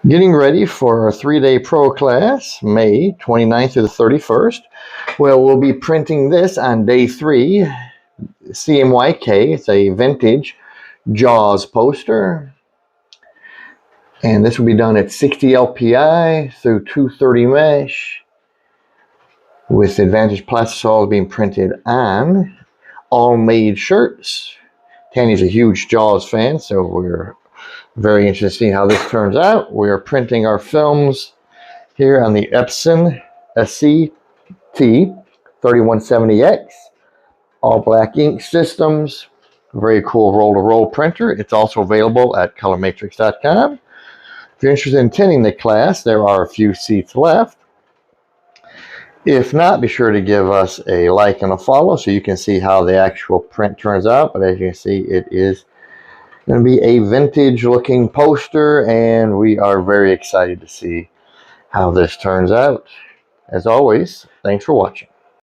Getting ready for our 3-day pro class, May 29th through the 31st. Well, we'll be printing this on day 3, CMYK. It's a vintage Jaws poster. And this will be done at 60 LPI through 230 mesh with Advantage Plastisol being printed on all made shirts. Tanya's a huge Jaws fan, so we're very interested to see how this turns out. We are printing our films here on the Epson SCT 3170X. All black ink systems. Very cool roll-to-roll printer. It's also available at colormatrix.com. If you're interested in attending the class, there are a few seats left. If not, be sure to give us a like and a follow so you can see how the actual print turns out. But as you can see, it is going to be a vintage looking poster, and we are very excited to see how this turns out. As always, thanks for watching.